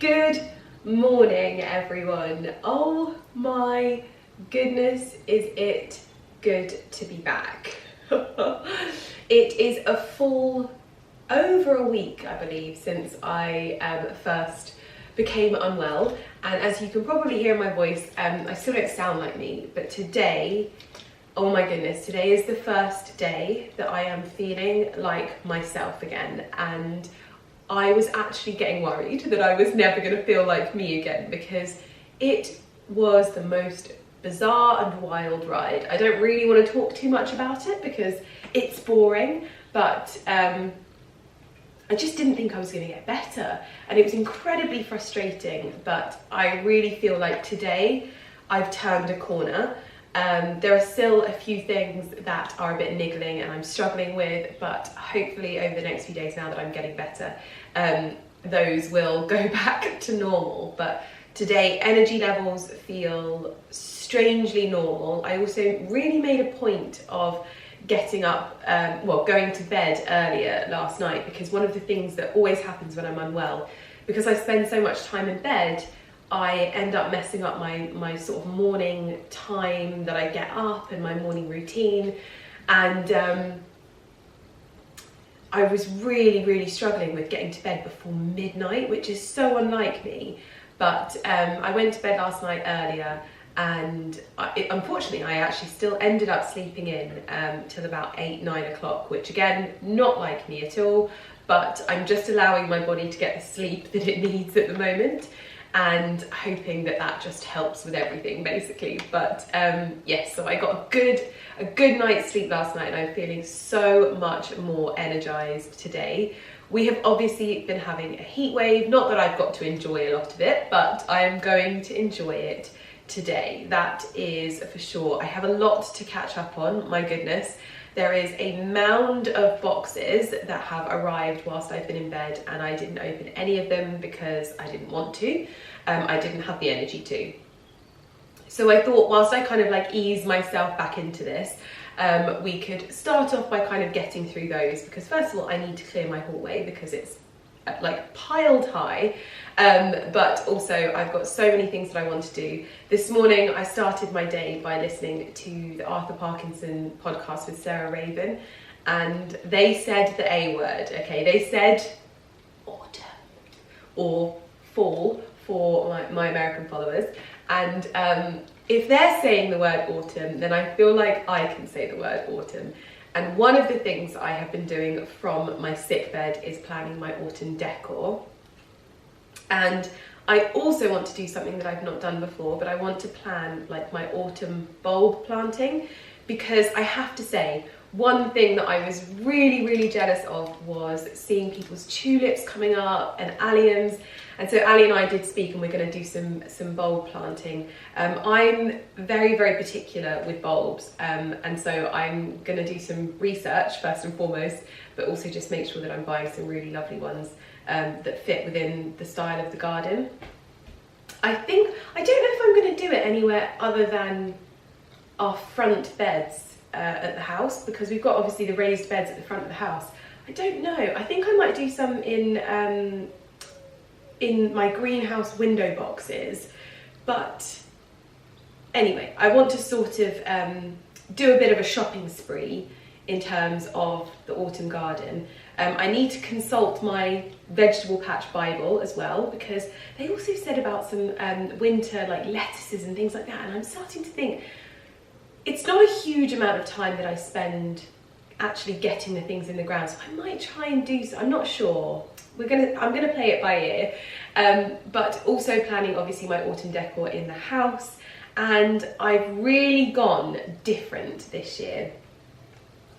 Good morning, everyone. Oh my goodness, is it good to be back. It is a full over a week, I believe, since I first became unwell, and as you can probably hear in my voice, I still don't sound like me, but today, oh my goodness, today is the first day that I am feeling like myself again, and I was actually getting worried that I was never going to feel like me again, because it was the most bizarre and wild ride. I don't really want to talk too much about it because it's boring, but I just didn't think I was going to get better, and it was incredibly frustrating, but I really feel like today I've turned a corner. There are still a few things that are a bit niggling and I'm struggling with, but hopefully over the next few days, now that I'm getting better, those will go back to normal. But today energy levels feel strangely normal. I also really made a point of getting up, going to bed earlier last night, because one of the things that always happens when I'm unwell, because I spend so much time in bed, I end up messing up my sort of morning time that I get up and my morning routine, and I was really struggling with getting to bed before midnight, which is so unlike me. But I went to bed last night earlier, and unfortunately I actually still ended up sleeping in till about 8-9 o'clock, which again, not like me at all, but I'm just allowing my body to get the sleep that it needs at the moment, and hoping that that just helps with everything basically. But yes, so I got a good night's sleep last night, and I'm feeling so much more energized today. We have obviously been having a heat wave, not that I've got to enjoy a lot of it, but I am going to enjoy it today, that is for sure. I have a lot to catch up on, my goodness. There is a mound of boxes that have arrived whilst I've been in bed, and I didn't open any of them because I didn't want to. I didn't have the energy to. So I thought, whilst I kind of like ease myself back into this, we could start off by kind of getting through those, because first of all, I need to clear my hallway because it's like piled high, but also I've got so many things that I want to do. This morning I started my day by listening to the Arthur Parkinson podcast with Sarah Raven, and they said the A word, okay? They said autumn, or fall for my American followers, and if they're saying the word autumn, then I feel like I can say the word autumn. And one of the things I have been doing from my sick bed is planning my autumn decor. And I also want to do something that I've not done before, but I want to plan like my autumn bulb planting, because I have to say, one thing that I was really jealous of was seeing people's tulips coming up and alliums. And so Ali and I did speak, and we're going to do some bulb planting. I'm very particular with bulbs, and so I'm going to do some research first and foremost, but also just make sure that I'm buying some really lovely ones that fit within the style of the garden. I don't know if I'm going to do it anywhere other than our front beds at the house, because we've got obviously the raised beds at the front of the house. I don't know. I think I might do some in my greenhouse window boxes, but anyway, I want to sort of do a bit of a shopping spree in terms of the autumn garden. I need to consult my vegetable patch Bible as well, because they also said about some winter like lettuces and things like that, and I'm starting to think it's not a huge amount of time that I spend actually getting the things in the ground, so I might try and do so. I'm not sure. I'm gonna play it by ear, but also planning obviously my autumn decor in the house. And I've really gone different this year,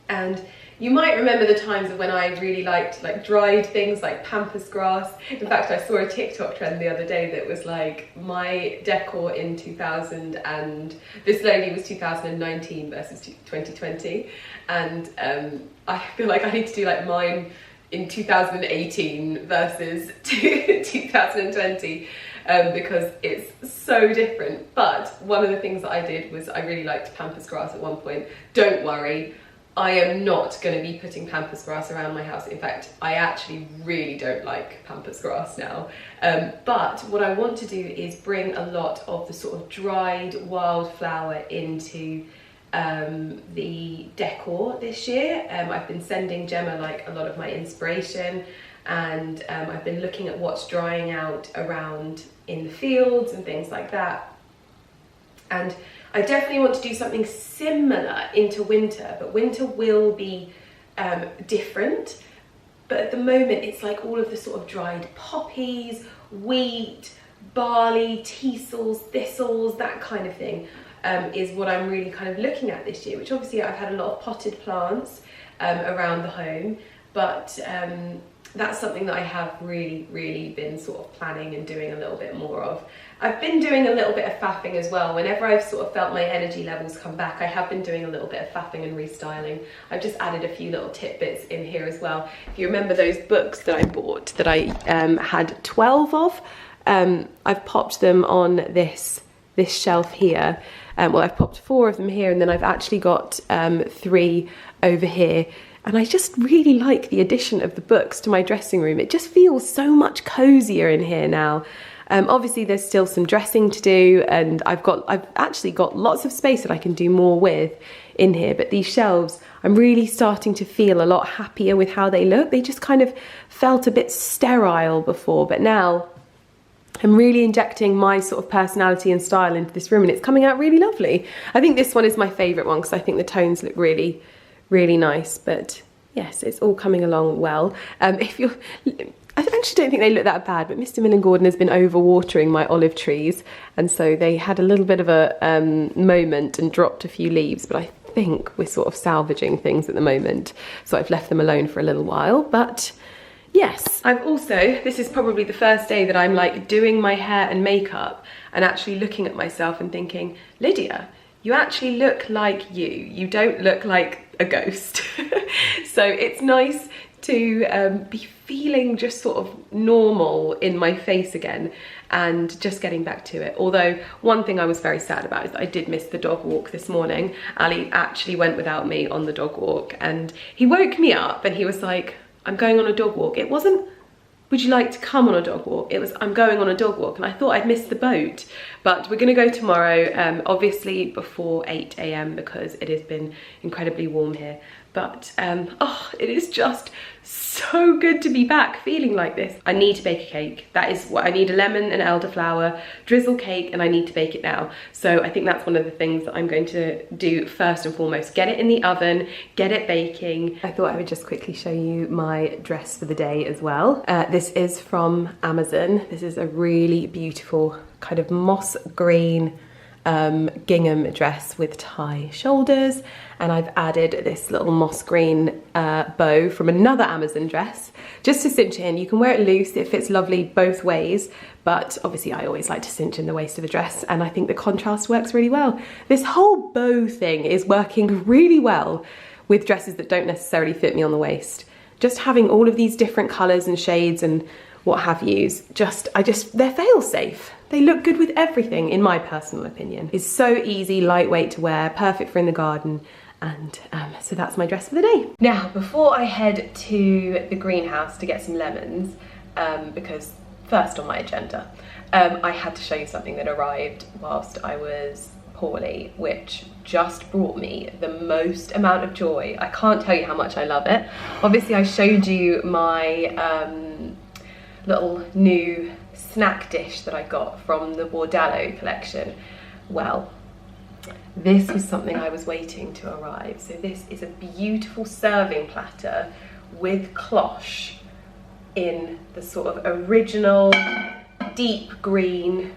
and you might remember the times of when I really liked like dried things like pampas grass. In fact, I saw a TikTok trend the other day that was like my decor in 2000, and this lady was 2019 versus 2020, and I feel like I need to do like mine in 2018 versus 2020, because it's so different. But one of the things that I did was I really liked pampas grass at one point. Don't worry, I am not going to be putting pampas grass around my house. In fact, I actually really don't like pampas grass now. But what I want to do is bring a lot of the sort of dried wildflower into the decor this year. I've been sending Gemma like a lot of my inspiration, and I've been looking at what's drying out around in the fields and things like that. And I definitely want to do something similar into winter, but winter will be different. But at the moment, it's like all of the sort of dried poppies, wheat, barley, teasels, thistles, that kind of thing is what I'm really kind of looking at this year, which obviously I've had a lot of potted plants around the home, but that's something that I have really been sort of planning and doing a little bit more of. I've been doing a little bit of faffing as well. Whenever I've sort of felt my energy levels come back, I have been doing a little bit of faffing and restyling. I've just added a few little tidbits in here as well. If you remember those books that I bought that I had 12 of, I've popped them on this shelf here. Well, I've popped 4 of them here, and then I've actually got 3 over here. And I just really like the addition of the books to my dressing room. It just feels so much cozier in here now. Obviously there's still some dressing to do, and I've actually got lots of space that I can do more with in here, but these shelves, I'm really starting to feel a lot happier with how they look. They just kind of felt a bit sterile before, but now I'm really injecting my sort of personality and style into this room, and it's coming out really lovely. I think this one is my favourite one because I think the tones look really nice, but yes, it's all coming along well. I actually don't think they look that bad, but Mr. Millen Gordon has been overwatering my olive trees, and so they had a little bit of a moment and dropped a few leaves, but I think we're sort of salvaging things at the moment, so I've left them alone for a little while. But yes, I've also, this is probably the first day that I'm like doing my hair and makeup and actually looking at myself and thinking, Lydia, you actually look like you don't look like a ghost. So it's nice to be feeling just sort of normal in my face again and just getting back to it. Although one thing I was very sad about is that I did miss the dog walk this morning. Ali actually went without me on the dog walk, and he woke me up and he was like, I'm going on a dog walk. It wasn't, would you like to come on a dog walk? It was, I'm going on a dog walk, and I thought I'd missed the boat. But we're gonna go tomorrow, obviously before 8 AM because it has been incredibly warm here. But oh, it is just so good to be back feeling like this. I need to bake a cake. That is what I need: a lemon and elderflower drizzle cake, and I need to bake it now. So I think that's one of the things that I'm going to do first and foremost. Get it in the oven, get it baking. I thought I would just quickly show you my dress for the day as well. This is from Amazon. This is a really beautiful kind of moss green gingham dress with tie shoulders, and I've added this little moss green bow from another Amazon dress just to cinch it in. You can wear it loose, it fits lovely both ways, but obviously I always like to cinch in the waist of a dress, and I think the contrast works really well. This whole bow thing is working really well with dresses that don't necessarily fit me on the waist. Just having all of these different colours and shades and what have yous, they're fail safe. They look good with everything, in my personal opinion. It's so easy, lightweight to wear, perfect for in the garden, and so that's my dress for the day. Now, before I head to the greenhouse to get some lemons, because first on my agenda, I had to show you something that arrived whilst I was poorly, which just brought me the most amount of joy. I can't tell you how much I love it. Obviously, I showed you my little new snack dish that I got from the Bordello collection. Well, this was something I was waiting to arrive. So this is a beautiful serving platter with cloche in the sort of original deep green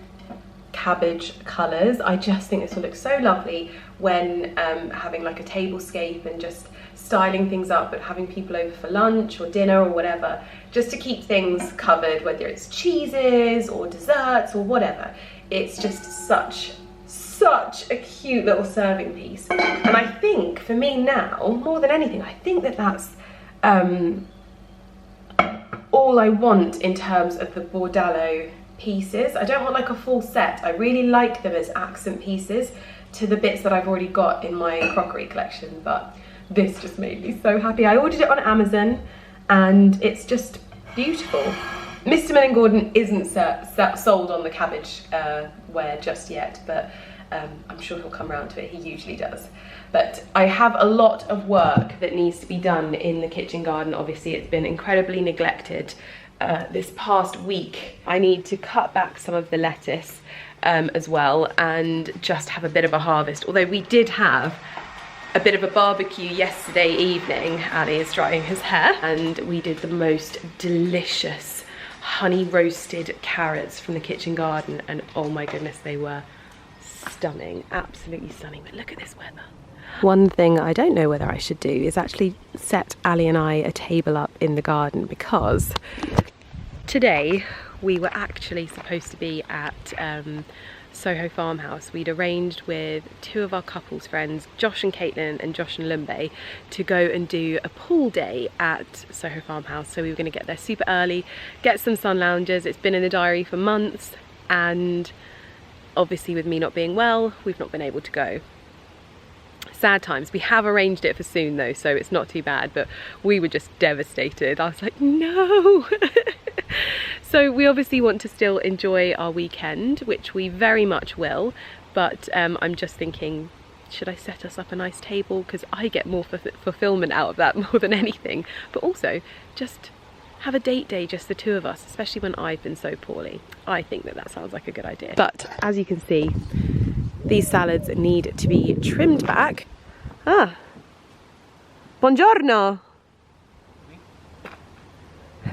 cabbage colours. I just think this will look so lovely when having like a tablescape and just styling things up, but having people over for lunch or dinner or whatever, just to keep things covered, whether it's cheeses or desserts or whatever. It's just such a cute little serving piece. And I think for me now, more than anything, I think that that's all I want in terms of the Bordello pieces. I don't want like a full set. I really like them as accent pieces to the bits that I've already got in my crockery collection, but this just made me so happy. I ordered it on Amazon and it's just beautiful. Mr. Millen Gordon isn't sold on the cabbage ware just yet, but I'm sure he'll come around to it. He usually does. But I have a lot of work that needs to be done in the kitchen garden. Obviously, it's been incredibly neglected this past week. I need to cut back some of the lettuce as well and just have a bit of a harvest. Although we did have a bit of a barbecue yesterday evening. Ali is drying his hair, and we did the most delicious honey roasted carrots from the kitchen garden, and oh my goodness, they were stunning, absolutely stunning. But look at this weather. One thing I don't know whether I should do is actually set Ali and I a table up in the garden, because today we were actually supposed to be at Soho Farmhouse. We'd arranged with two of our couples friends, Josh and Caitlin and Josh and Lumbe, to go and do a pool day at Soho Farmhouse. So we were going to get there super early, get some sun loungers. It's been in the diary for months, and obviously with me not being well, we've not been able to go. Sad times. We have arranged it for soon though, so it's not too bad, but we were just devastated. I was like, no. So we obviously want to still enjoy our weekend, which we very much will, but I'm just thinking, should I set us up a nice table? Because I get more fulfillment out of that more than anything, but also just have a date day, just the two of us, especially when I've been so poorly. I think that sounds like a good idea. But as you can see, these salads need to be trimmed back. Ah, buongiorno.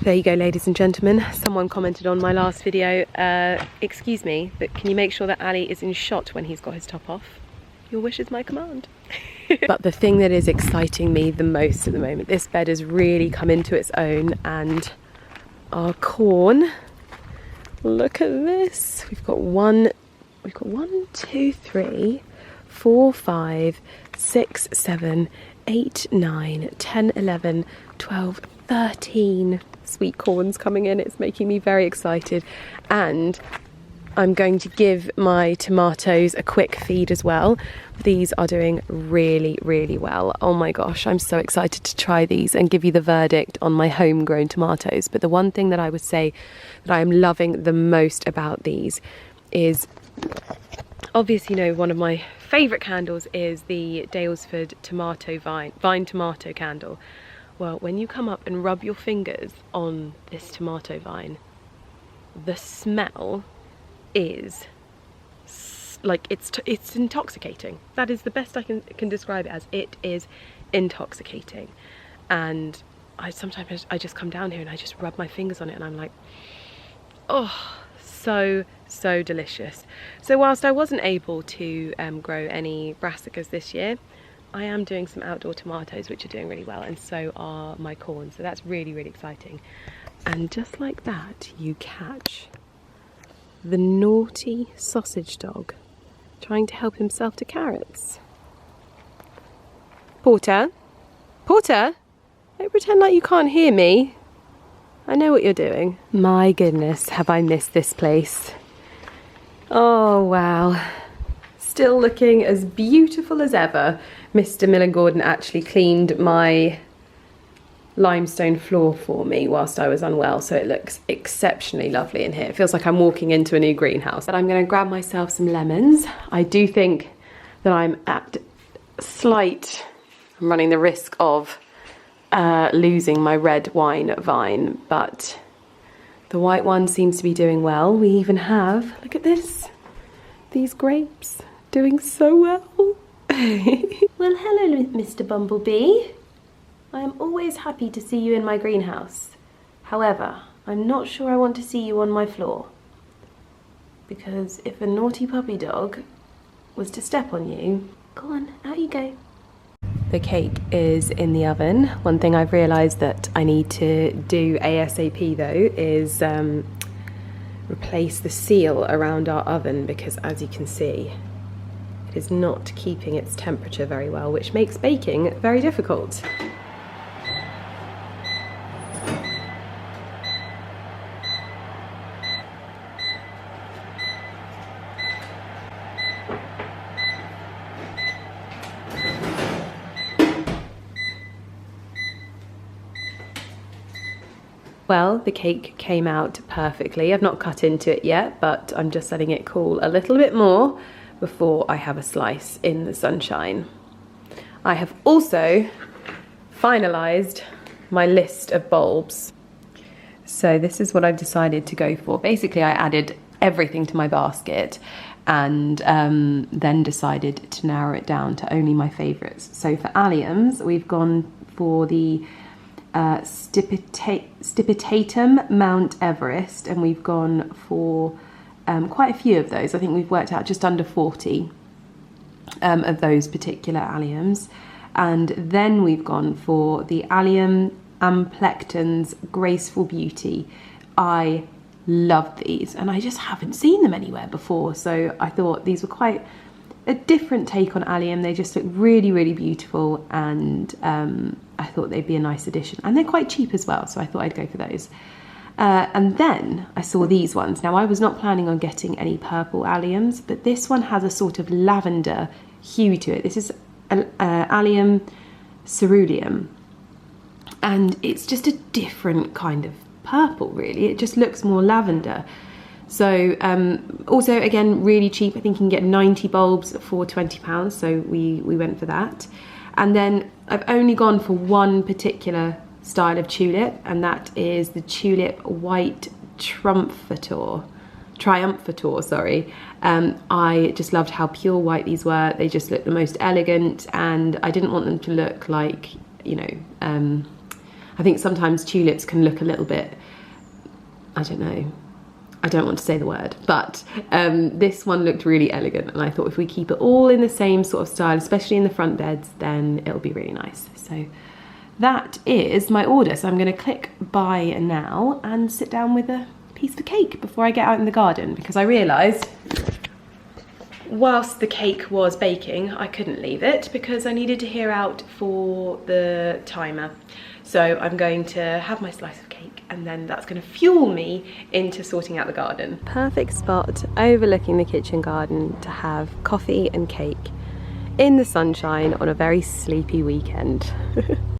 There you go, ladies and gentlemen. Someone commented on my last video, excuse me, but can you make sure that Ali is in shot when he's got his top off? Your wish is my command. But the thing that is exciting me the most at the moment, this bed has really come into its own, and our corn, look at this. We've got one, two, three, 4, 5, 6, 7, 8, 9, 10, 11, 12, 13 sweet corns coming in. It's making me very excited, and I'm going to give my tomatoes a quick feed as well. These are doing really, really well. Oh my gosh, I'm so excited to try these and give you the verdict on my homegrown tomatoes. But the one thing that I would say that I am loving the most about these is, obviously, you know, one of my favourite candles is the Dalesford tomato vine tomato candle. Well, when you come up and rub your fingers on this tomato vine, the smell is like, it's intoxicating. That is the best I can describe it as. It is intoxicating. And sometimes I just come down here and I just rub my fingers on it, and I'm like, oh, so delicious. So whilst I wasn't able to grow any brassicas this year, I am doing some outdoor tomatoes, which are doing really well, and so are my corn. So that's really, really exciting. And just like that, you catch the naughty sausage dog trying to help himself to carrots. Porter? Porter? Don't pretend like you can't hear me. I know what you're doing. My goodness, have I missed this place. Oh, wow. Still looking as beautiful as ever. Mr. Millen Gordon actually cleaned my limestone floor for me whilst I was unwell, so it looks exceptionally lovely in here. It feels like I'm walking into a new greenhouse. But I'm going to grab myself some lemons. I do think that I'm running the risk of losing my red wine vine, but the white one seems to be doing well. We even have, look at this, these grapes doing so well. Well, hello, Mr. Bumblebee. I am always happy to see you in my greenhouse. However, I'm not sure I want to see you on my floor, because if a naughty puppy dog was to step on you, go on, out you go. The cake is in the oven. One thing I've realised that I need to do ASAP though is replace the seal around our oven, because as you can see, it is not keeping its temperature very well, which makes baking very difficult. Well, the cake came out perfectly. I've not cut into it yet, but I'm just letting it cool a little bit more before I have a slice in the sunshine. I have also finalised my list of bulbs. So this is what I've decided to go for. Basically, I added everything to my basket and then decided to narrow it down to only my favourites. So for alliums, we've gone for the Stipitatum Mount Everest, and we've gone for quite a few of those. I think we've worked out just under 40 of those particular alliums. And then we've gone for the Allium Amplectans Graceful Beauty. I love these, and I just haven't seen them anywhere before, so I thought these were quite a different take on allium. They just look really, really beautiful, and I thought they'd be a nice addition, and they're quite cheap as well, so I thought I'd go for those. And then I saw these ones. Now, I was not planning on getting any purple alliums, but this one has a sort of lavender hue to it. This is Allium ceruleum, and it's just a different kind of purple, really. It just looks more lavender. So also, again, really cheap. I think you can get 90 bulbs for £20, so we went for that. And then I've only gone for one particular style of tulip, and that is the Tulip White Triumphator, sorry. I just loved how pure white these were. They just looked the most elegant, and I didn't want them to look like, you know, I think sometimes tulips can look a little bit, I don't know, I don't want to say the word, but this one looked really elegant, and I thought if we keep it all in the same sort of style, especially in the front beds, then it'll be really nice. So that is my order. So I'm going to click buy now and sit down with a piece of cake before I get out in the garden, because I realised whilst the cake was baking, I couldn't leave it because I needed to hear out for the timer. So I'm going to have my slice of cake, and then that's going to fuel me into sorting out the garden. Perfect spot overlooking the kitchen garden to have coffee and cake in the sunshine on a very sleepy weekend.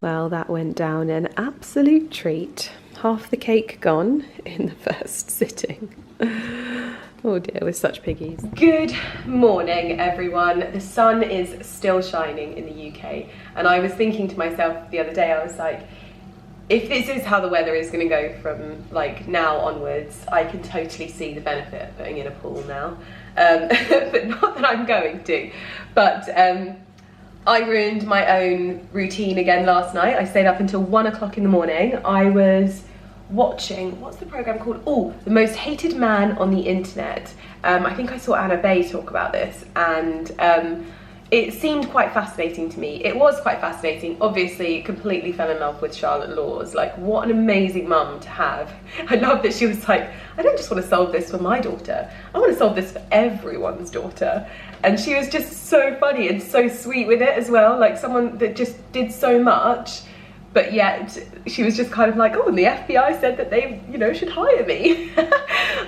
Well, that went down an absolute treat. Half the cake gone in the first sitting. Oh dear, we're such piggies. Good morning, everyone. The sun is still shining in the UK, and I was thinking to myself the other day, I was like, if this is how the weather is going to go from like now onwards, I can totally see the benefit of putting in a pool now. But not that I'm going to. But I ruined my own routine again last night. I stayed up until 1 o'clock in the morning. I was watching, what's the programme called? Oh, The Most Hated Man on the Internet. I think I saw Anna Bay talk about this, and it seemed quite fascinating to me. It was quite fascinating. Obviously, completely fell in love with Charlotte Laws. Like, what an amazing mum to have. I love that she was like, I don't just want to solve this for my daughter. I want to solve this for everyone's daughter. And she was just so funny and so sweet with it as well. Like, someone that just did so much, but yet she was just kind of like, oh, and the FBI said that they, you know, should hire me.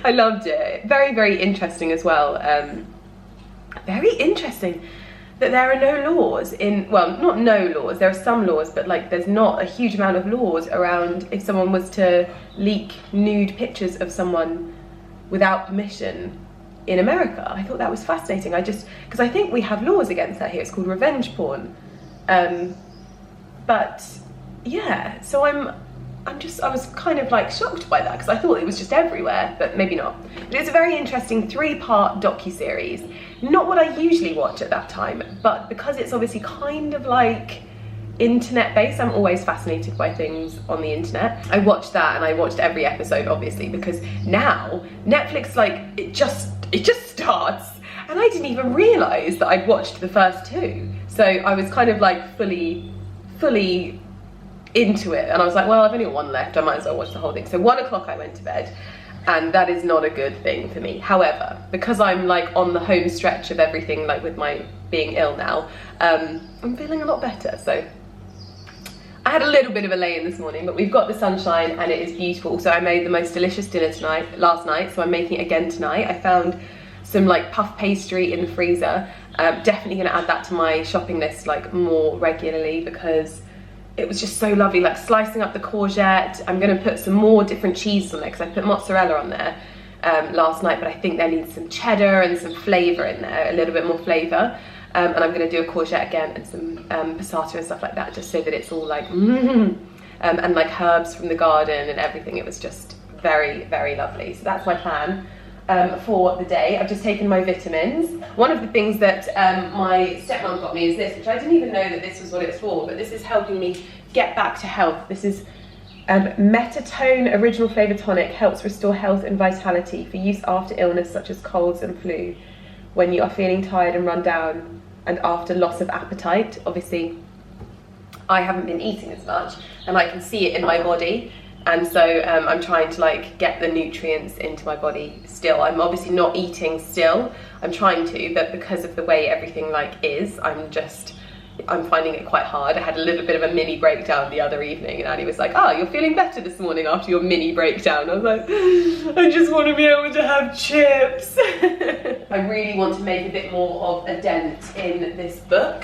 I loved it. Very, very interesting as well. Very interesting that there are no laws in, well, not no laws, there are some laws, but like there's not a huge amount of laws around if someone was to leak nude pictures of someone without permission in America. I thought that was fascinating. Because I think we have laws against that here. It's called revenge porn. But yeah, so I was kind of like shocked by that, because I thought it was just everywhere, but maybe not. But it's a very interesting 3-part docuseries. Not what I usually watch at that time, but because it's obviously kind of like internet based, I'm always fascinated by things on the internet. I watched that, and I watched every episode obviously, because now Netflix, like, it just starts, and I didn't even realise that I'd watched the first 2. So I was kind of like fully into it, and I was like, well, I've only got 1 left, I might as well watch the whole thing. So 1 o'clock I went to bed, and that is not a good thing for me. However, because I'm like on the home stretch of everything, like with my being ill now, I'm feeling a lot better. So I had a little bit of a lay-in this morning, but we've got the sunshine and it is beautiful. So I made the most delicious dinner last night, so I'm making it again tonight. I found some like puff pastry in the freezer. Definitely gonna add that to my shopping list like more regularly, because it was just so lovely, like slicing up the courgette. I'm gonna put some more different cheese on there because I put mozzarella on there last night, but I think there needs some cheddar and some flavour in there, a little bit more flavour. And I'm gonna do a courgette again and some passata and stuff like that, just so that it's all like, and like herbs from the garden and everything. It was just very, very lovely. So that's my plan for the day. I've just taken my vitamins. One of the things that my stepmom got me is this, which I didn't even know that this was what it's for, but this is helping me get back to health. This is Metatone Original Flavour Tonic, helps restore health and vitality for use after illness such as colds and flu, when you are feeling tired and run down, and after loss of appetite. Obviously, I haven't been eating as much, and I can see it in my body. And so I'm trying to like get the nutrients into my body still. I'm obviously not eating still. I'm trying to, but because of the way everything like is, I'm finding it quite hard. I had a little bit of a mini breakdown the other evening, and Annie was like, "Oh, you're feeling better this morning after your mini breakdown." I was like, I just want to be able to have chips. I really want to make a bit more of a dent in this book.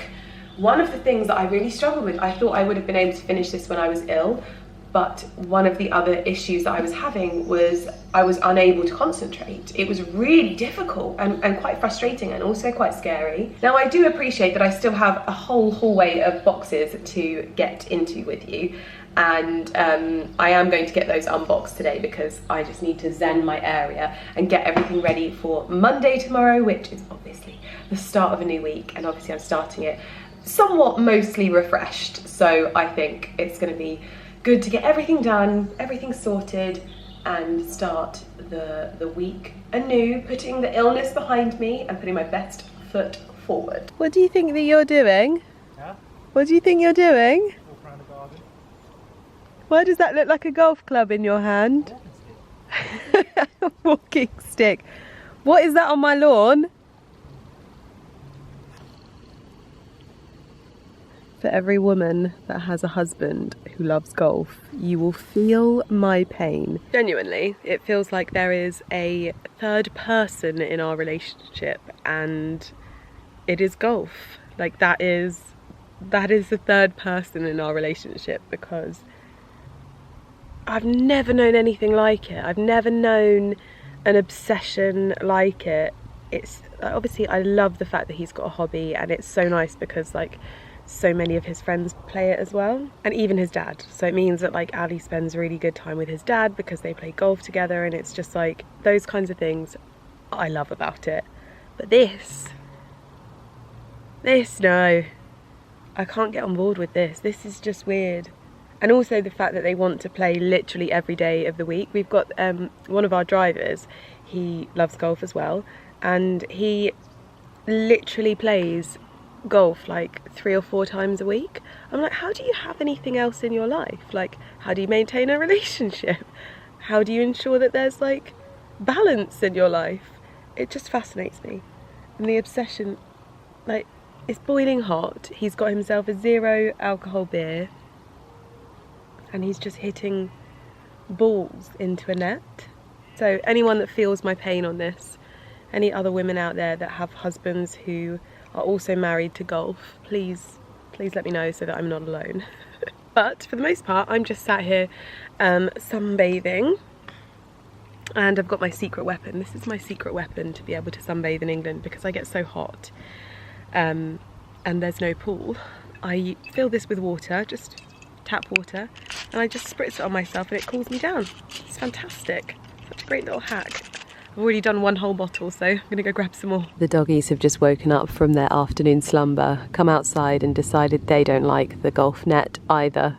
One of the things that I really struggled with, I thought I would have been able to finish this when I was ill, but one of the other issues that I was having was I was unable to concentrate. It was really difficult and quite frustrating, and also quite scary. Now, I do appreciate that I still have a whole hallway of boxes to get into with you, and I am going to get those unboxed today because I just need to zen my area and get everything ready for Monday tomorrow, which is obviously the start of a new week, and obviously I'm starting it somewhat mostly refreshed, so I think it's going to be good to get everything done, everything sorted, and start the week anew, putting the illness behind me and putting my best foot forward. What do you think that you're doing? Yeah? What do you think you're doing? Walk around the garden. Why does that look like a golf club in your hand? Walking stick. What is that on my lawn? For every woman that has a husband who loves golf, you will feel my pain. Genuinely, it feels like there is a third person in our relationship, and it is golf. Like that is the third person in our relationship, because I've never known anything like it. I've never known an obsession like it. It's obviously, I love the fact that he's got a hobby, and it's so nice because like so many of his friends play it as well, and even his dad. So it means that like Ali spends really good time with his dad because they play golf together, and it's just like those kinds of things I love about it. But this no, I can't get on board with this. This is just weird. And also the fact that they want to play literally every day of the week. We've got one of our drivers, he loves golf as well, and he literally plays golf like 3 or 4 times a week. I'm like, how do you have anything else in your life? Like, how do you maintain a relationship? How do you ensure that there's like balance in your life? It just fascinates me. And the obsession, like, it's boiling hot. He's got himself a 0 alcohol beer, and he's just hitting balls into a net. So anyone that feels my pain on this, any other women out there that have husbands who are also married to golf, please let me know so that I'm not alone. But for the most part, I'm just sat here sunbathing, and I've got my secret weapon. This is my secret weapon to be able to sunbathe in England because I get so hot and there's no pool. I fill this with water, just tap water, and I just spritz it on myself and it cools me down. It's fantastic. Such a great little hack. I've already done 1 whole bottle, so I'm going to go grab some more. The doggies have just woken up from their afternoon slumber, come outside and decided they don't like the golf net either.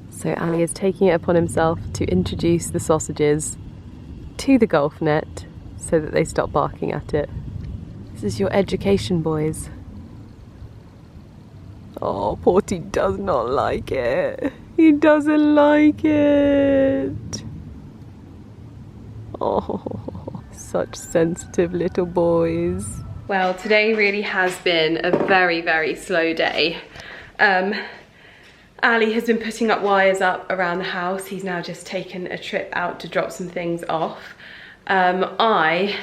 So Ali is taking it upon himself to introduce the sausages to the golf net so that they stop barking at it. This is your education, boys. Oh, Porty does not like it. He doesn't like it. Oh, such sensitive little boys. Well, today really has been a very, very slow day. Ali has been putting up wires up around the house. He's now just taken a trip out to drop some things off. I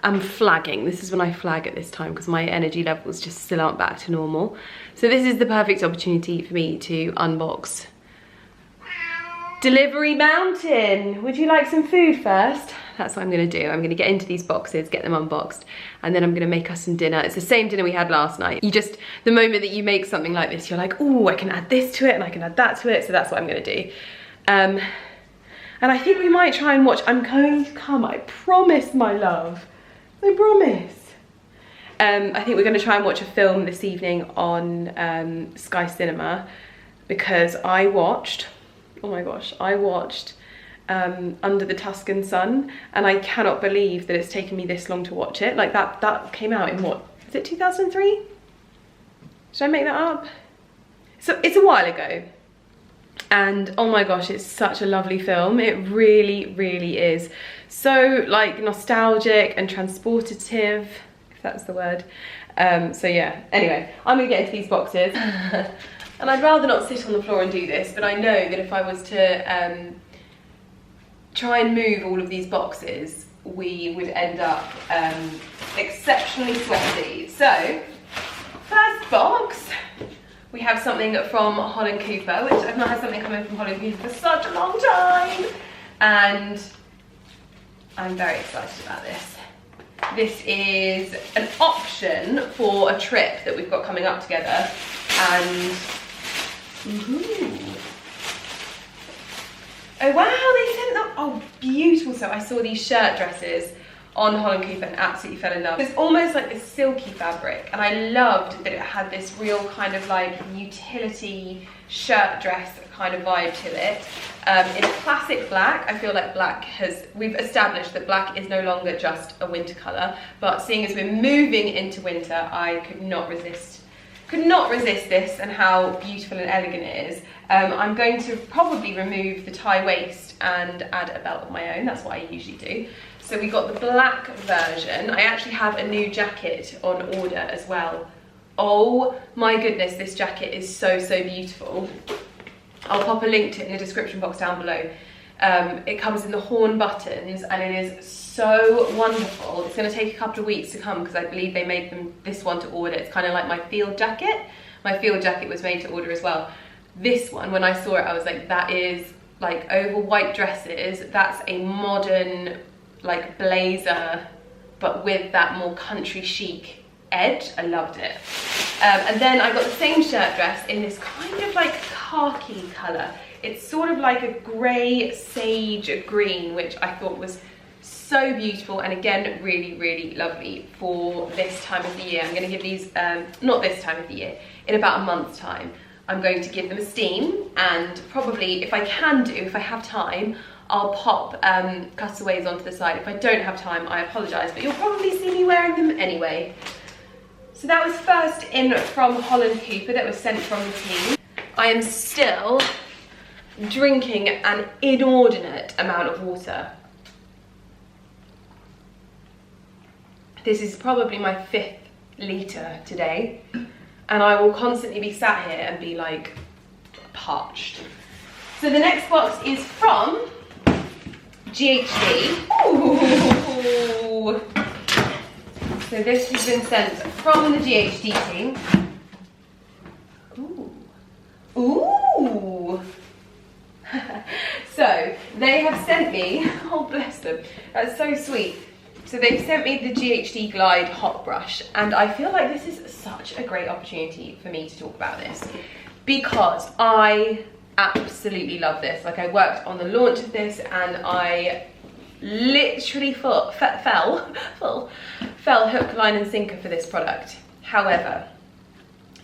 am flagging. This is when I flag at this time because my energy levels just still aren't back to normal. So this is the perfect opportunity for me to unbox Delivery Mountain. Would you like some food first? That's what I'm gonna do. I'm gonna get into these boxes, get them unboxed, and then I'm gonna make us some dinner. It's the same dinner we had last night. The moment that you make something like this, you're like, oh, I can add this to it and I can add that to it. So that's what I'm gonna do. And I think we might try and watch, I'm going to come, I promise, my love. I promise. I think we're gonna try and watch a film this evening on Sky Cinema because I watched, oh my gosh, I watched Under the Tuscan Sun, and I cannot believe that it's taken me this long to watch it. Like that came out in what, is it 2003? Should I make that up? So it's a while ago. And oh my gosh, it's such a lovely film. It really, really is. So like nostalgic and transportative, if that's the word. So yeah, anyway, I'm gonna get into these boxes. And I'd rather not sit on the floor and do this, but I know that if I was to try and move all of these boxes, we would end up exceptionally sweaty. So, first box, we have something from Holland Cooper, which I've not had something come in from Holland Cooper for such a long time. And I'm very excited about this. This is an option for a trip that we've got coming up together. And oh wow, they sent them, oh beautiful. So I saw these shirt dresses on Holland Cooper and absolutely fell in love. It's almost like this silky fabric, and I loved that it had this real kind of like utility shirt dress kind of vibe to it. In a classic black. I feel like black we've established that black is no longer just a winter colour, but seeing as we're moving into winter, I could not resist this and how beautiful and elegant it is. I'm going to probably remove the tie waist and add a belt of my own. That's what I usually do. So we got the black version. I actually have a new jacket on order as well. Oh my goodness, this jacket is so, so beautiful. I'll pop a link to it in the description box down below. It comes in the horn buttons and it is so wonderful. It's going to take a couple of weeks to come because I believe they made this one to order. It's kind of like my field jacket. My field jacket was made to order as well. This one, when I saw it, I was like, that is like over white dresses. That's a modern like blazer, but with that more country chic edge. I loved it. And then I got the same shirt dress in this kind of like khaki colour. It's sort of like a grey sage green, which I thought was so beautiful, and again really, really lovely for this time of the year. I'm going to give these, not this time of the year, in about a month's time. I'm going to give them a steam, and probably, if I have time, I'll pop cutaways onto the side. If I don't have time, I apologise, but you'll probably see me wearing them anyway. So that was first in from Holland Cooper, that was sent from the team. I am still drinking an inordinate amount of water. This is probably my 5th litre today, and I will constantly be sat here and be like parched. So the next box is from GHD. Ooh. So this has been sent from the GHD team. Ooh. Ooh. So they have sent me, oh bless them, that's so sweet. So they've sent me the GHD Glide Hot Brush, and I feel like this is such a great opportunity for me to talk about this because I absolutely love this. Like, I worked on the launch of this and I literally fell hook, line and sinker for this product. However,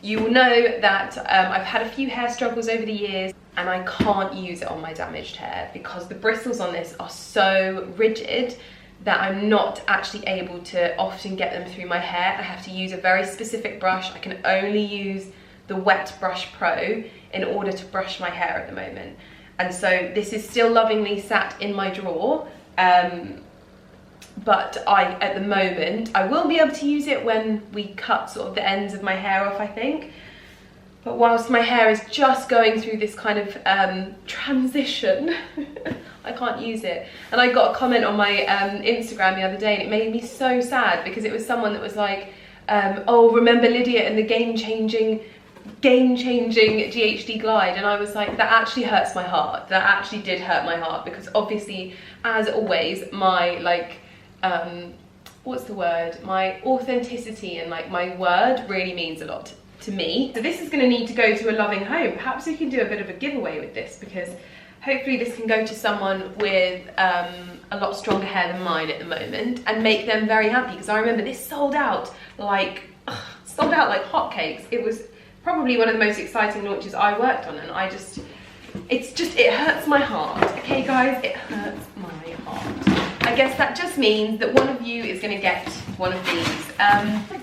you will know that I've had a few hair struggles over the years and I can't use it on my damaged hair because the bristles on this are so rigid that I'm not actually able to often get them through my hair. I have to use a very specific brush. I can only use the Wet Brush Pro in order to brush my hair at the moment. And so this is still lovingly sat in my drawer. But at the moment, I will be able to use it when we cut sort of the ends of my hair off, I think. But whilst my hair is just going through this kind of transition, I can't use it. And I got a comment on my Instagram the other day, and it made me so sad, because it was someone that was like, oh, remember Lydia and the game-changing GHD glide. And I was like, that actually hurts my heart. That actually did hurt my heart, because obviously, as always, my like what's the word, my authenticity and like my word really means a lot to me. So this is going to need to go to a loving home. Perhaps we can do a bit of a giveaway with this, because hopefully this can go to someone with a lot stronger hair than mine at the moment, and make them very happy, because I remember this sold out like hotcakes. It was probably one of the most exciting launches I worked on, and it hurts my heart. Okay guys, it hurts my heart. I guess that just means that one of you is going to get one of these.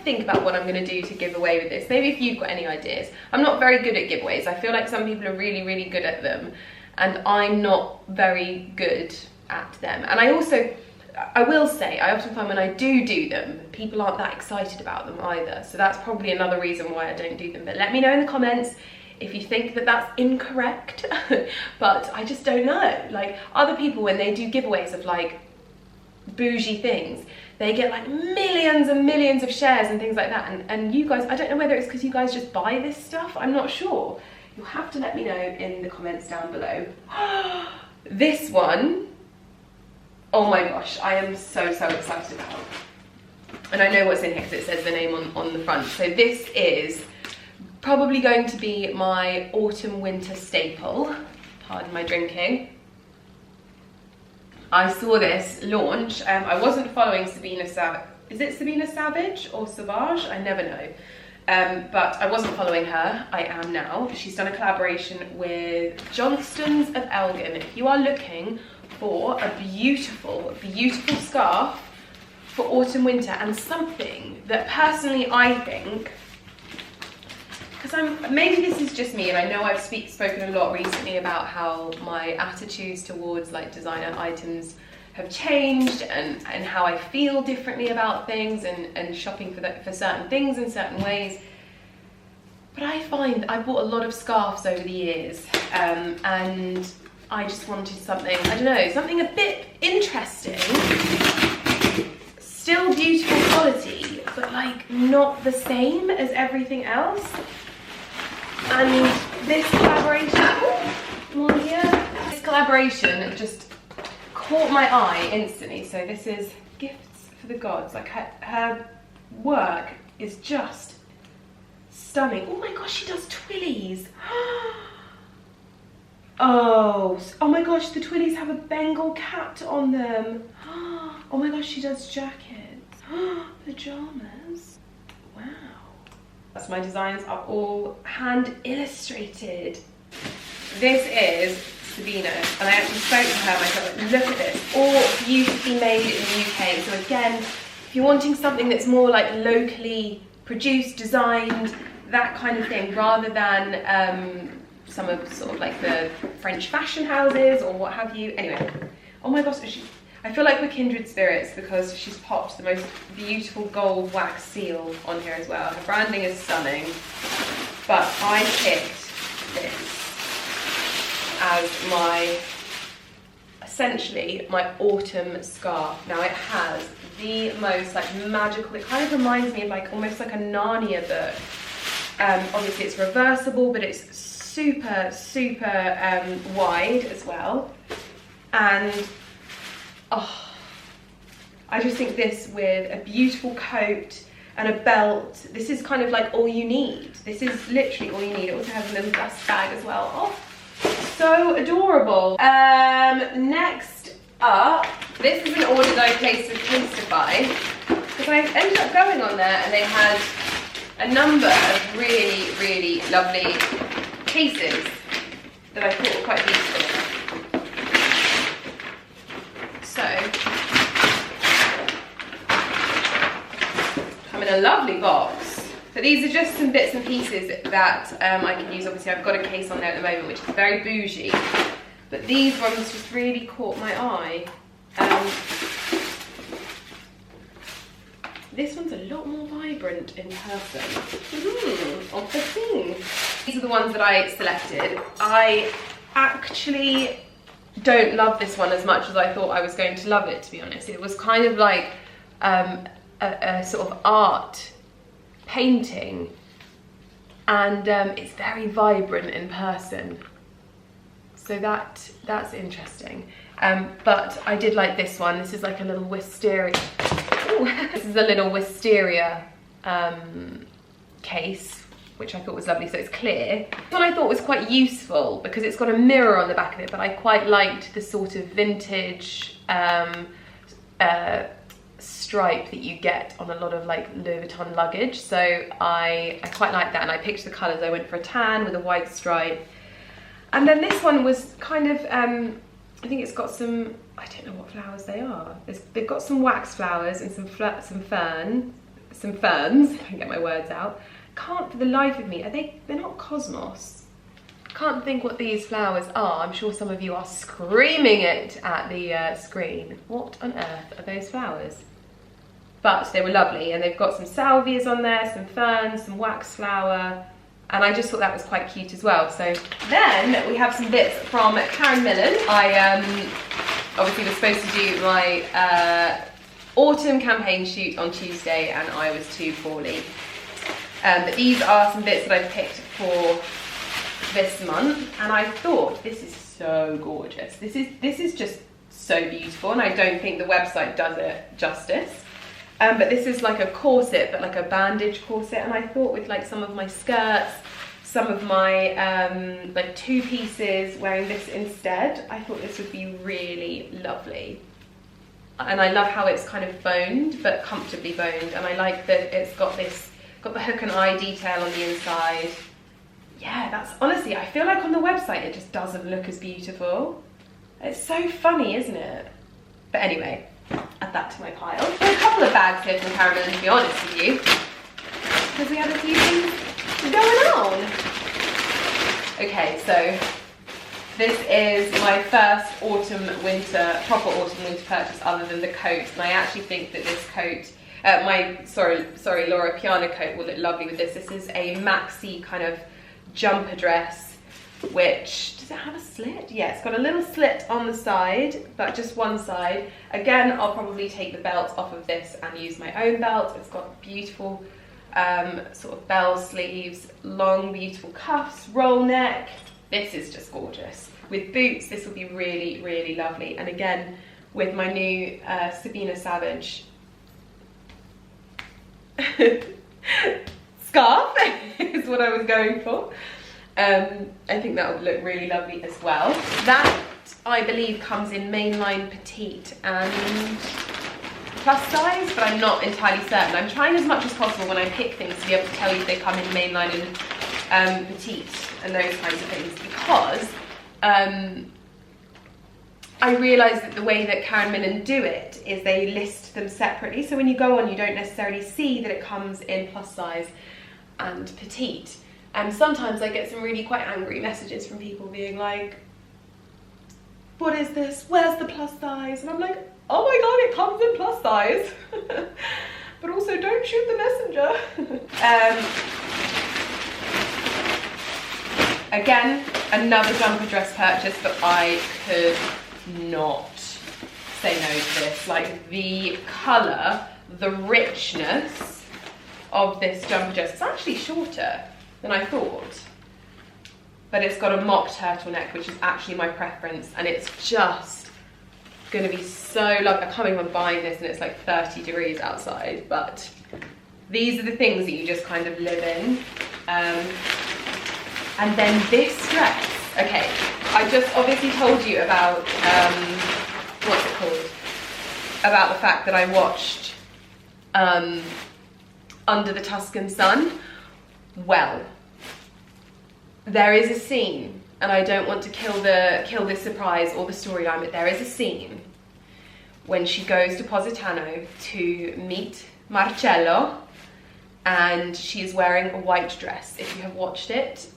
Think about what I'm going to do to give away with this. Maybe if you've got any ideas. I'm not very good at giveaways. I feel like some people are really, really good at them, and I'm not very good at them. And I will say, I often find when I do them, people aren't that excited about them either. So that's probably another reason why I don't do them. But let me know in the comments if you think that that's incorrect. But I just don't know. Like, other people, when they do giveaways of like bougie things, they get like millions and millions of shares and things like that. And you guys, I don't know whether it's because you guys just buy this stuff. I'm not sure. You'll have to let me know in the comments down below. This one, oh my gosh, I am so excited about. And I know what's in here because it says the name on the front. So this is probably going to be my autumn winter staple. Pardon my drinking. I saw this launch. I wasn't following Sabina Savage. Is it Sabina Savage or Savage? I never know. But I wasn't following her. I am now. She's done a collaboration with Johnston's of Elgin. If you are looking for a beautiful, beautiful scarf for autumn winter, and something that personally I think, because maybe this is just me, and I know I've spoken a lot recently about how my attitudes towards like designer items have changed, and how I feel differently about things, and shopping for certain things in certain ways. But I find I bought a lot of scarves over the years, and I just wanted something, I don't know, something a bit interesting, still beautiful quality, but like not the same as everything else. And this collaboration just caught my eye instantly. So this is Gifts for the Gods. Like her work is just stunning. Oh my gosh, she does twillies. Oh my gosh, the twillies have a Bengal cat on them. Oh my gosh, she does jackets. Pajamas. Wow. So my designs are all hand illustrated. This is Sabina, and I actually spoke to her and I thought, look at this, all beautifully made in the UK. So again, if you're wanting something that's more like locally produced, designed, that kind of thing, rather than some of sort of like the French fashion houses or what have you. Anyway, oh my gosh, I feel like we're kindred spirits, because she's popped the most beautiful gold wax seal on here as well. Her branding is stunning, but I picked this as essentially my autumn scarf. Now it has the most like magical, it kind of reminds me of like almost like a Narnia book. Obviously it's reversible, but it's super wide as well. And oh, I just think this with a beautiful coat and a belt, this is kind of like all you need. This is literally all you need. It also has a little dust bag as well. Oh, so adorable. Next up, this is an order that I placed with Tasteify, because I ended up going on there and they had a number of really, really lovely cases that I thought were quite beautiful. So, come in a lovely box. So these are just some bits and pieces that I can use. Obviously I've got a case on there at the moment, which is very bougie, but these ones just really caught my eye. This one's a lot more vibrant in person. These are the ones that I selected. I actually don't love this one as much as I thought I was going to love it, to be honest. It was kind of like a sort of art painting, and it's very vibrant in person, so that's interesting. But I did like this one. This is like a little wisteria. Ooh, this is a little wisteria case, which I thought was lovely. So it's clear. This one I thought was quite useful because it's got a mirror on the back of it, but I quite liked the sort of vintage stripe that you get on a lot of like Louis Vuitton luggage. So I quite like that, and I picked the colours. I went for a tan with a white stripe. And then this one was kind of, I think it's got some, I don't know what flowers they are. They've got some wax flowers and some ferns. I can't get my words out. Can't for the life of me, they're not cosmos. Can't think what these flowers are. I'm sure some of you are screaming it at the screen. What on earth are those flowers? But they were lovely, and they've got some salvias on there, some ferns, some wax flower, and I just thought that was quite cute as well. So then we have some bits from Karen Millen. I obviously was supposed to do my autumn campaign shoot on Tuesday, and I was too poorly. But these are some bits that I picked for this month, and I thought this is so gorgeous. This is just so beautiful, and I don't think the website does it justice. But this is like a corset, but like a bandage corset, and I thought with like some of my skirts, some of my like two pieces, wearing this instead, I thought this would be really lovely. And I love how it's kind of boned, but comfortably boned, and I like that it's got the hook and eye detail on the inside. Yeah, that's honestly, I feel like on the website it just doesn't look as beautiful. It's so funny, isn't it? But anyway, add that to my pile. There's a couple of bags here from Karen Millen, to be honest with you, because we had a few things going on. Okay, so this is my first proper autumn winter purchase other than the coat, and I actually think that this coat, sorry, Laura Piana coat will look lovely with this. This is a maxi kind of jumper dress, which, does it have a slit? Yeah, it's got a little slit on the side, but just one side. Again, I'll probably take the belt off of this and use my own belt. It's got beautiful sort of bell sleeves, long beautiful cuffs, roll neck. This is just gorgeous. With boots, this will be really, really lovely. And again, with my new Sabina Savage scarf is what I was going for. I think that would look really lovely as well. That, I believe, comes in mainline petite and plus size, but I'm not entirely certain. I'm trying as much as possible when I pick things to be able to tell you if they come in mainline and petite and those kinds of things, because I realise that the way that Karen Millen do it is they list them separately, so when you go on you don't necessarily see that it comes in plus size and petite. And sometimes I get some really quite angry messages from people being like, what is this? Where's the plus size? And I'm like, oh my god, it comes in plus size. But also don't shoot the messenger. Again, another jumper dress purchase, but I could not say no to this. Like, the colour, the richness of this jumper dress, it's actually shorter than I thought, but it's got a mock turtleneck, which is actually my preference, and it's just gonna be so lovely. I can't believe I'm buying this and it's like 30 degrees outside, but these are the things that you just kind of live in. And then this dress, okay, I just obviously told you about, what's it called? About the fact that I watched Under the Tuscan Sun. Well, there is a scene, and I don't want to kill the surprise or the storyline, but there is a scene when she goes to Positano to meet Marcello, and she is wearing a white dress. If you have watched it,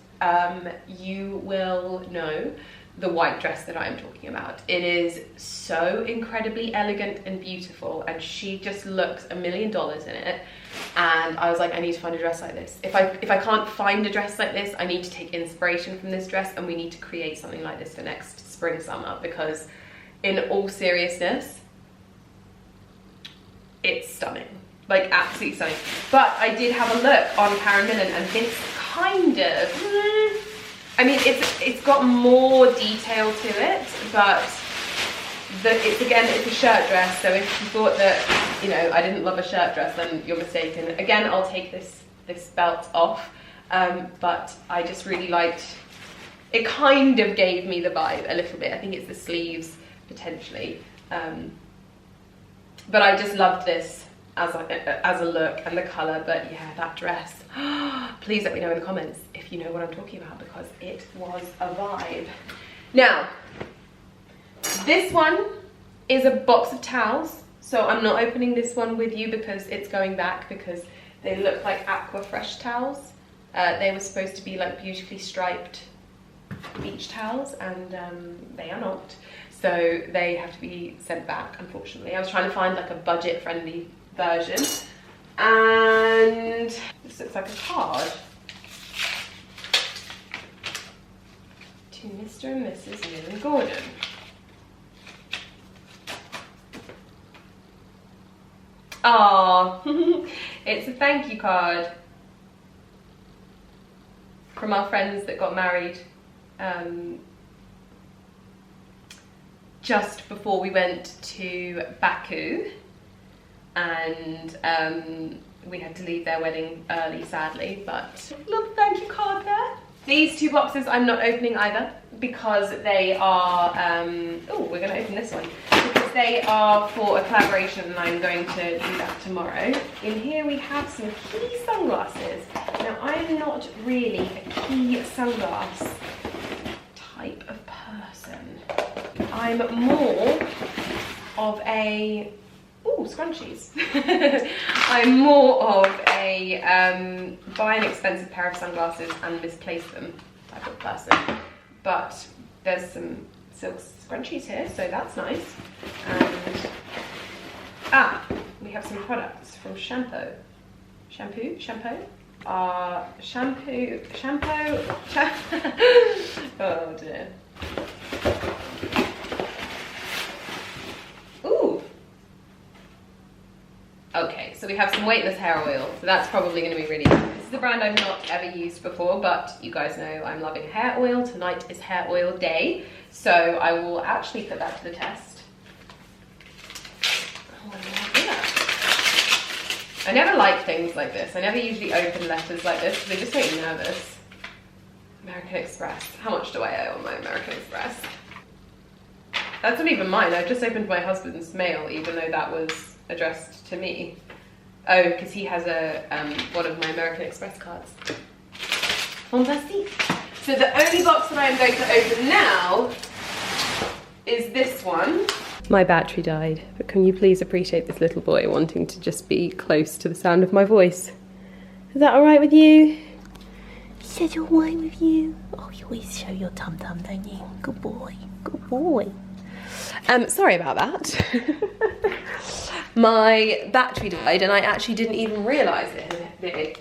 you will know the white dress that I'm talking about. It is so incredibly elegant and beautiful, and she just looks $1 million in it. And I was like, I need to find a dress like this. If I can't find a dress like this, I need to take inspiration from this dress, and we need to create something like this for next spring summer, because in all seriousness, it's stunning, like absolutely stunning. But I did have a look on Karen Millen, and this kind of, I mean, it's got more detail to it, but it's a shirt dress. So if you thought that, you know, I didn't love a shirt dress, then you're mistaken. Again, I'll take this belt off, but I just really liked, it kind of gave me the vibe a little bit. I think it's the sleeves potentially, but I just loved this as a look, and the colour. But yeah, that dress, please let me know in the comments if you know what I'm talking about, because it was a vibe. Now, this one is a box of towels, so I'm not opening this one with you because it's going back, because they look like Aqua Fresh towels. They were supposed to be like beautifully striped beach towels, and they are not. So they have to be sent back, unfortunately. I was trying to find like a budget-friendly version, and this looks like a card to Mr. and Mrs. Millen Gordon. Oh, it's a thank you card from our friends that got married just before we went to Baku, and we had to leave their wedding early, sadly, but little thank you card there. These two boxes I'm not opening either, because they are, oh, we're going to open this one, because they are for a collaboration, and I'm going to do that tomorrow. In here we have some key sunglasses. Now, I'm not really a key sunglass type of person. I'm more of a, ooh, scrunchies. I'm more of a buy an expensive pair of sunglasses and misplace them type of person. But there's some silk scrunchies here, so that's nice. And we have some products from shampoo. Oh dear. Ooh. Okay, so we have some weightless hair oil, so that's probably going to be really good. This is a brand I've not ever used before, but you guys know I'm loving hair oil. Tonight is hair oil day, so I will actually put that to the test. Oh, what do we have here? I never like things like this. I never usually open letters like this because they just make me nervous. American Express. How much do I owe on my American Express? That's not even mine. I've just opened my husband's mail, even though that was addressed to me. Oh, because he has a one of my American Express cards. Fantastic. So the only box that I am going to open now is this one. My battery died, but can you please appreciate this little boy wanting to just be close to the sound of my voice? Is that alright with you? He said you're all right with you. Oh, you always show your tum-tum, don't you? Good boy, good boy. Sorry about that. My battery died, and I actually didn't even realise that it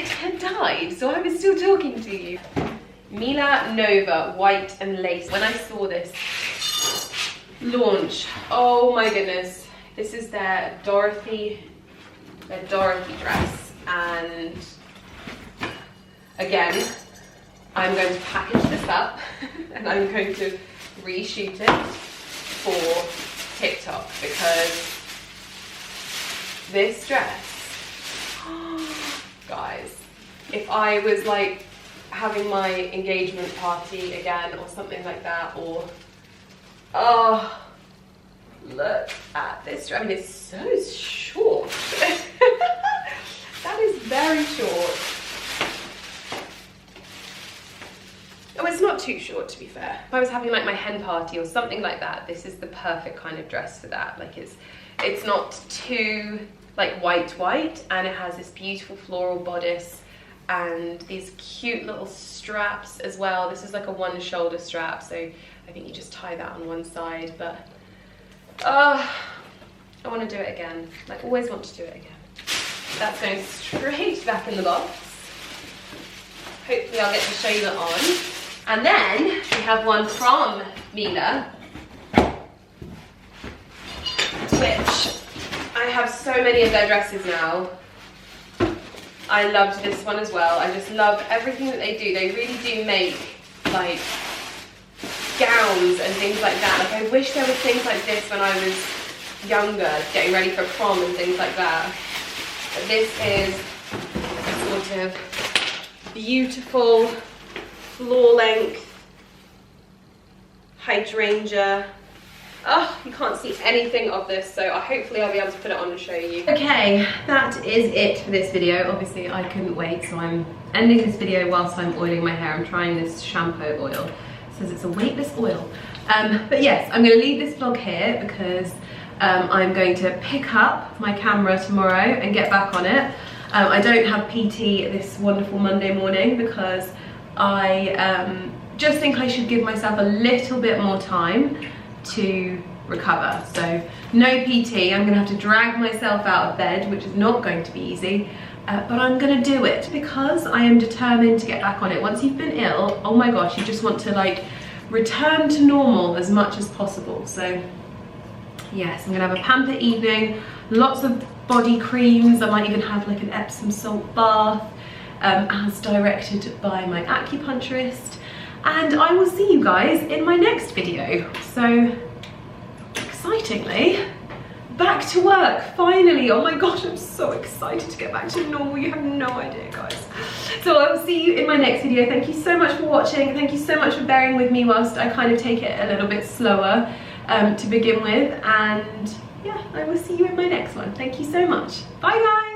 had died, so I was still talking to you. Mila Nova, white and lace. When I saw this launch, oh my goodness, this is their Dorothy dress, and again, I'm going to package this up and I'm going to reshoot it for TikTok, because this dress, guys, if I was like having my engagement party again or something like that, or oh, look at this dress. I mean, it's so short. That is very short. Oh, it's not too short, to be fair. If I was having like my hen party or something like that, this is the perfect kind of dress for that. Like it's not too like white, and it has this beautiful floral bodice and these cute little straps as well. This is like a one shoulder strap, so I think you just tie that on one side, but I want to do it again. Like, always want to do it again. That's going straight back in the box. Hopefully I'll get to show you that on. And then we have one from Mila, which I have so many of their dresses now. I loved this one as well. I just love everything that they do. They really do make like gowns and things like that. Like I wish there were things like this when I was younger, getting ready for prom and things like that. But this is a sort of beautiful floor length hydrangea. Oh, you can't see anything of this, so hopefully I'll be able to put it on and show you. Okay, that is it for this video. Obviously I couldn't wait, so I'm ending this video whilst I'm oiling my hair. I'm trying this shampoo oil. It says it's a weightless oil. But yes, I'm gonna leave this vlog here because I'm going to pick up my camera tomorrow and get back on it. I don't have PT this wonderful Monday morning because I just think I should give myself a little bit more time to recover. So no PT, I'm gonna have to drag myself out of bed, which is not going to be easy, but I'm gonna do it because I am determined to get back on it. Once you've been ill, oh my gosh, you just want to like return to normal as much as possible. So yes, I'm gonna have a pamper evening, lots of body creams. I might even have like an Epsom salt bath as directed by my acupuncturist. And I will see you guys in my next video. So, excitingly, back to work, finally. Oh my gosh, I'm so excited to get back to normal. You have no idea, guys. So I will see you in my next video. Thank you so much for watching. Thank you so much for bearing with me whilst I kind of take it a little bit slower to begin with. And yeah, I will see you in my next one. Thank you so much. Bye, guys.